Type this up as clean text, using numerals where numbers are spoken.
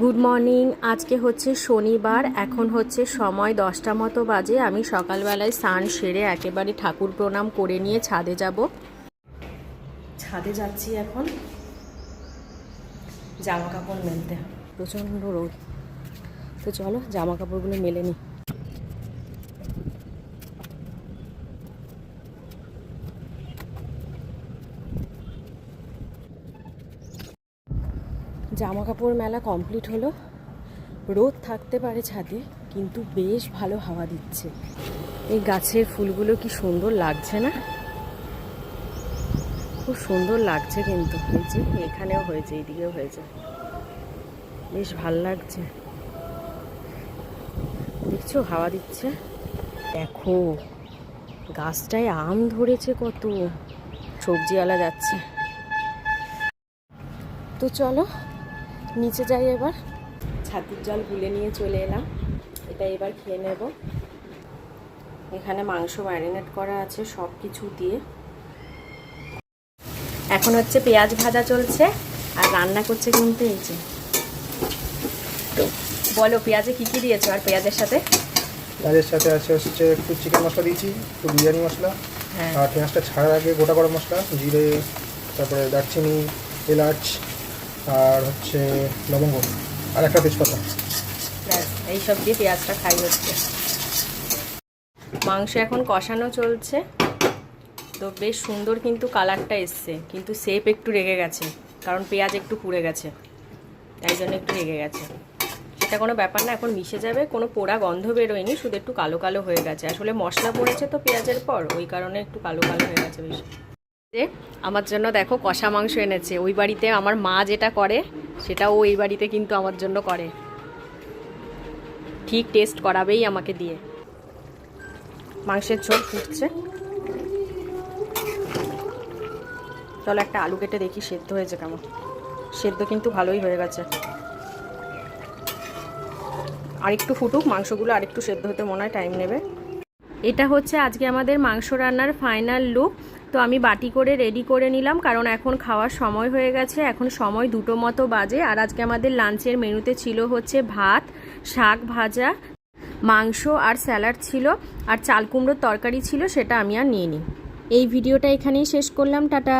Good morning. আজকে হচ্ছে শনিবার, এখন হচ্ছে সময় 10টা মতো বাজে। আমি সকালবেলায় স্নান সেরে একেবারে ঠাকুর প্রণাম করে নিয়ে ছাদে যাব। ছাদে যাচ্ছি এখন জামা কাপড় মেলতে। প্রচণ্ড রোদ, তো চলো জামা কাপড়গুলো মেলে নিই। জামা কাপড় মেলা কমপ্লিট হলো। রোদ থাকতে পারে ছাদে, কিন্তু বেশ ভালো হাওয়া দিচ্ছে। এই গাছের ফুলগুলো কি সুন্দর লাগছে না? খুব সুন্দর লাগছে কিন্তু। এই যে এখানেও হয়েছে, এইদিকেও হয়েছে, বেশ ভাল লাগছে। দেখছো হাওয়া দিচ্ছে। দেখো গাছটায় আম ধরেছে কত। সবজিওয়ালা যাচ্ছে, তো চলো নিচে যাই। এবার ছাতির জল গুলে নিয়ে চলে এলাম, এটা এবার খেয়ে নেব। এখানে মাংস ম্যারিনেট করা আছে সব কিছু দিয়ে। এখন হচ্ছে পেঁয়াজ ভাজা চলছে আর রান্না করছে কিন্তু এই যে। তো বলো পেঁয়াজে কি কি দিয়েছো? আর পেঁয়াজের সাথে আছে হচ্ছে একটু চিকেন মশলা দিয়েছি, একটু বিরিয়ানি মশলা, আর পেঁয়াজটা ছাড়ার আগে গোটা গরম মশলা, জিরে, তারপরে দারচিনি, এলাচ, আর হচ্ছে লবঙ্গ, আর একটা তেজপাতা। এইসব দিয়ে পেঁয়াজটা খাই হচ্ছে। মাংস এখন কষানো চলছে, তো বেশ সুন্দর কিন্তু কালারটা এসছে, কিন্তু শেপ একটু রেগে গেছে, কারণ পেঁয়াজ একটু পুড়ে গেছে, তাই জন্য একটু রেগে গেছে। সেটা কোনো ব্যাপার না, এখন মিশে যাবে। কোনো পোড়া গন্ধ বেরোয়নি, শুধু একটু কালো কালো হয়ে গেছে। আসলে মশলা পড়েছে তো পেঁয়াজের পর, ওই কারণে একটু কালো কালো হয়ে গেছে বেশি। যে আমার জন্য দেখো কষা মাংস এনেছে। ওই বাড়িতে আমার মা যেটা করে সেটা ও এই বাড়িতে কিন্তু আমার জন্য করে। ঠিক টেস্ট করাবেই আমাকে দিয়ে। মাংসের ঝোল ফুটছে, চলো একটা আলু কেটে দেখি সেদ্ধ হয়েছে কেমন। সেদ্ধ কিন্তু ভালোই হয়ে গেছে। আরেকটু ফুটুক মাংসগুলো, আরেকটু সেদ্ধ হতে মনে হয় টাইম নেবে। এটা হচ্ছে আজকে আমাদের মাংস রান্নার ফাইনাল লুক। তো আমি বাটি করে রেডি করে নিলাম, কারণ এখন খাওয়ার সময় হয়ে গেছে। এখন সময় 2টো মতো বাজে। আর আজকে আমাদের লাঞ্চের মেনুতে ছিল হচ্ছে ভাত, শাক ভাজা, মাংস আর স্যালাড ছিল, আর চাল কুমড়োর তরকারি ছিল, সেটা আমি আর নিয়ে নিই। এই ভিডিওটা এখানেই শেষ করলাম, টাটা।